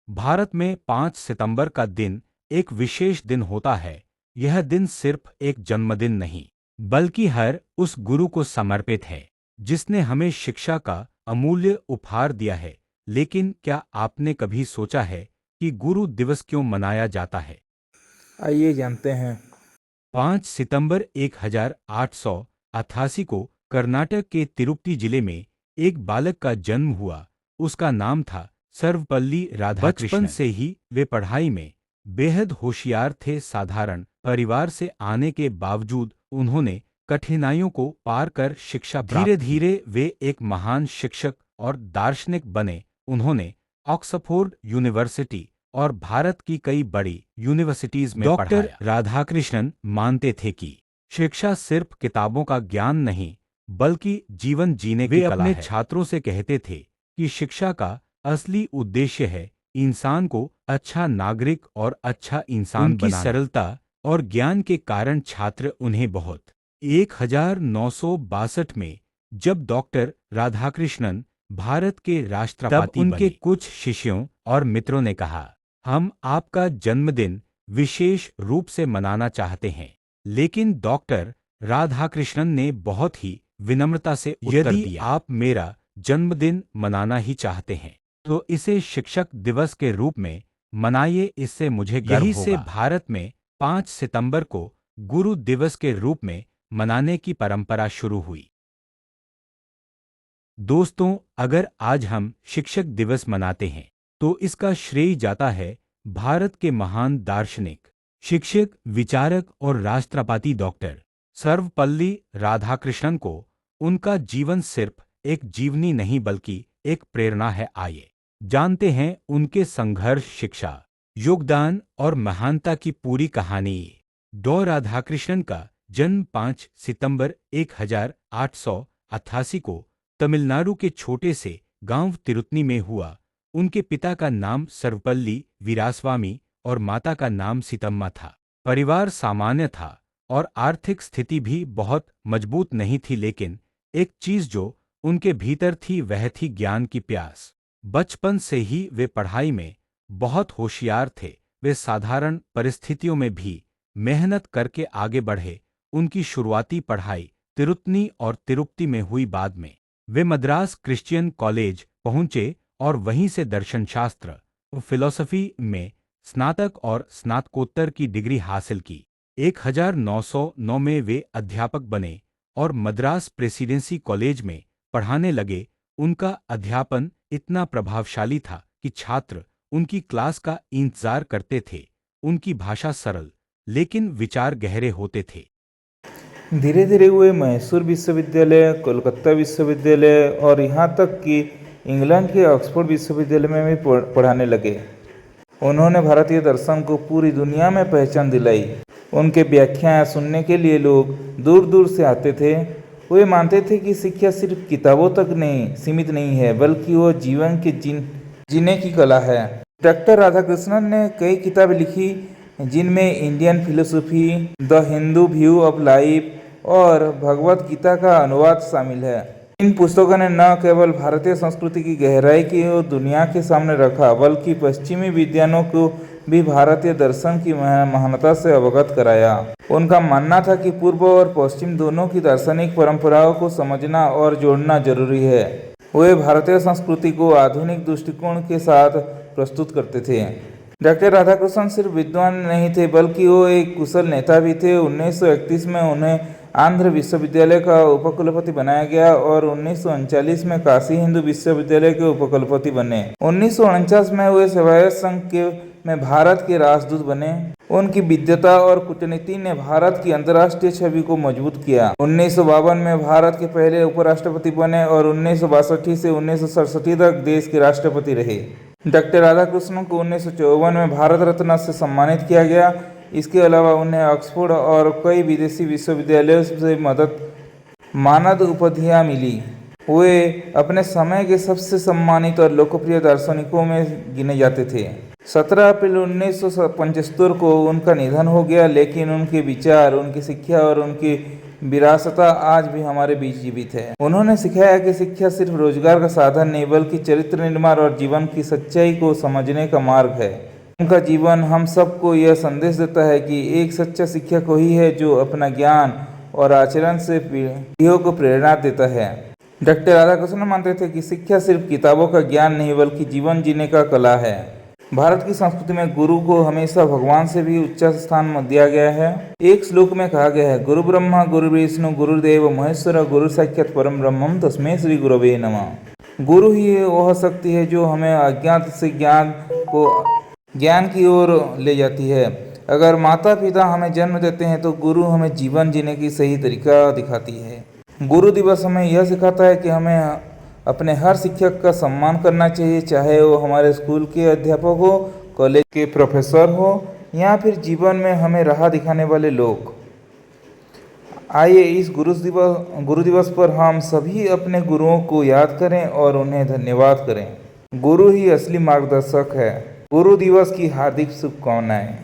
भारत में 5 सितंबर का दिन एक विशेष दिन होता है। यह दिन सिर्फ एक जन्मदिन नहीं, बल्कि हर उस गुरु को समर्पित है जिसने हमें शिक्षा का अमूल्य उपहार दिया है। लेकिन क्या आपने कभी सोचा है कि गुरु दिवस क्यों मनाया जाता है? आइए जानते हैं। 5 सितंबर 1888 को कर्नाटक के तिरुपति जिले में एक बालक का जन्म हुआ। उसका नाम था सर्वपल्ली राधाकृष्णन। बचपन से ही वे पढ़ाई में बेहद होशियार थे। साधारण परिवार से आने के बावजूद उन्होंने कठिनाइयों को पार कर शिक्षा प्राप्त की। धीरे धीरे वे एक महान शिक्षक और दार्शनिक बने। उन्होंने ऑक्सफोर्ड यूनिवर्सिटी और भारत की कई बड़ी यूनिवर्सिटीज में पढ़ाया। डॉक्टर राधाकृष्णन मानते थे कि शिक्षा सिर्फ किताबों का ज्ञान नहीं, बल्कि जीवन जीने की कला है। वे अपने छात्रों से कहते थे कि शिक्षा का असली उद्देश्य है इंसान को अच्छा नागरिक और अच्छा इंसान बनाना। उनकी सरलता और ज्ञान के कारण छात्र उन्हें बहुत 1962 में जब डॉक्टर राधाकृष्णन भारत के राष्ट्रपति बने, उनके कुछ शिष्यों और मित्रों ने कहा, हम आपका जन्मदिन विशेष रूप से मनाना चाहते हैं। लेकिन डॉक्टर राधाकृष्णन ने बहुत ही विनम्रता से उत्तर दिया, यदि आप मेरा जन्मदिन मनाना ही चाहते हैं तो इसे शिक्षक दिवस के रूप में मनाइए, इससे मुझे गर्व होगा। यही से भारत में 5 सितंबर को गुरु दिवस के रूप में मनाने की परंपरा शुरू हुई। दोस्तों, अगर आज हम शिक्षक दिवस मनाते हैं तो इसका श्रेय जाता है भारत के महान दार्शनिक, शिक्षक, विचारक और राष्ट्रपति डॉक्टर सर्वपल्ली राधाकृष्णन को। उनका जीवन सिर्फ एक जीवनी नहीं बल्कि एक प्रेरणा है। आइए जानते हैं उनके संघर्ष, शिक्षा, योगदान और महानता की पूरी कहानी। डॉ राधाकृष्णन का जन्म 5 सितंबर 1888 को तमिलनाडु के छोटे से गांव तिरुतनी में हुआ। उनके पिता का नाम सर्वपल्ली वीरास्वामी और माता का नाम सीतम्मा था। परिवार सामान्य था और आर्थिक स्थिति भी बहुत मजबूत नहीं थी, लेकिन एक चीज जो उनके भीतर थी वह थी ज्ञान की प्यास। बचपन से ही वे पढ़ाई में बहुत होशियार थे। वे साधारण परिस्थितियों में भी मेहनत करके आगे बढ़े। उनकी शुरुआती पढ़ाई तिरुतनी और तिरुपति में हुई। बाद में वे मद्रास क्रिश्चियन कॉलेज पहुंचे और वहीं से दर्शनशास्त्र और फिलॉसफी में स्नातक और स्नातकोत्तर की डिग्री हासिल की। 1909 में वे अध्यापक बने और मद्रास प्रेसिडेंसी कॉलेज में पढ़ाने लगे। उनका अध्यापन इतना प्रभावशाली था कि छात्र उनकी क्लास का इंतजार करते थे। उनकी भाषा सरल लेकिन विचार गहरे होते थे। धीरे धीरे वे मैसूर विश्वविद्यालय, कोलकाता विश्वविद्यालय और यहाँ तक कि इंग्लैंड के ऑक्सफोर्ड विश्वविद्यालय में भी पढ़ाने लगे। उन्होंने भारतीय दर्शन को पूरी दुनिया में पहचान दिलाई। उनके व्याख्यान सुनने के लिए लोग दूर दूर से आते थे। वे मानते थे कि शिक्षा सिर्फ किताबों तक नहीं सीमित नहीं है, बल्कि वो जीवन के जीने की कला है। डॉक्टर राधाकृष्णन ने कई किताबें लिखी, जिनमें Indian philosophy, the Hindu view of life और भगवत गीता का अनुवाद शामिल है। इन पुस्तकों ने न केवल भारतीय संस्कृति की गहराई की दुनिया के सामने रखा, बल्कि पश्चिमी विद्वानों को भी भारतीय दर्शन की महानता से अवगत कराया। उनका मानना था कि पूर्व और पश्चिम दोनों की दार्शनिक परंपराओं को समझना और जोड़ना जरूरी है। वे भारतीय संस्कृति को आधुनिक दृष्टिकोण के साथ प्रस्तुत करते थे। डॉक्टर राधाकृष्णन सिर्फ विद्वान नहीं थे, बल्कि वो एक कुशल नेता भी थे। 1931 में उन्हें आंध्र विश्वविद्यालय का उपकुलपति बनाया गया और 1939 में काशी हिंदू विश्वविद्यालय के उपकुलपति बने। 1949 में वे सेवायत संघ में भारत के राजदूत बने। उनकी विद्वता और कूटनीति ने भारत की अंतर्राष्ट्रीय छवि को मजबूत किया। 1952 में भारत के पहले उपराष्ट्रपति बने और 1962 से 1967 तक देश के राष्ट्रपति रहे। डॉक्टर राधाकृष्णन को 1954 में भारत रत्न से सम्मानित किया गया। इसके अलावा उन्हें ऑक्सफोर्ड और कई विदेशी विश्वविद्यालयों से मानद उपाधियां मिली। वे अपने समय के सबसे सम्मानित और लोकप्रिय दार्शनिकों में गिने जाते थे। 17 अप्रैल 1975 को उनका निधन हो गया, लेकिन उनके विचार, उनकी शिक्षा और उनकी विरासता आज भी हमारे बीच जीवित है। उन्होंने सिखाया कि शिक्षा सिर्फ रोजगार का साधन नहीं बल्कि चरित्र निर्माण और जीवन की सच्चाई को समझने का मार्ग है। उनका जीवन हम सबको यह संदेश देता है कि एक सच्चा शिक्षक वही है जो अपना ज्ञान और आचरण से पीढ़ियों को प्रेरणा देता है। डॉक्टर राधाकृष्णन मानते थे कि शिक्षा सिर्फ किताबों का ज्ञान नहीं बल्कि जीवन जीने का कला है। भारत की संस्कृति में गुरु को हमेशा भगवान से भी उच्च स्थान दिया गया है। एक श्लोक में कहा गया है, गुरु ब्रह्मा गुरु विष्णु गुरुदेव महेश्वर गुरु साक्षात परम ब्रह्मम तस्मै श्री गुरवे नमः। गुरु ही वह शक्ति है जो हमें अज्ञात से ज्ञान की ओर ले जाती है। अगर माता पिता हमें जन्म देते हैं तो गुरु हमें जीवन जीने की सही तरीका दिखाती है। गुरु दिवस हमें यह सिखाता है कि हमें अपने हर शिक्षक का सम्मान करना चाहिए, चाहे वो हमारे स्कूल के अध्यापक हो, कॉलेज के प्रोफेसर हो या फिर जीवन में हमें राह दिखाने वाले लोग। आइए इस गुरु दिवस पर हम सभी अपने गुरुओं को याद करें और उन्हें धन्यवाद करें। गुरु ही असली मार्गदर्शक है। गुरु दिवस की हार्दिक शुभकामनाएं।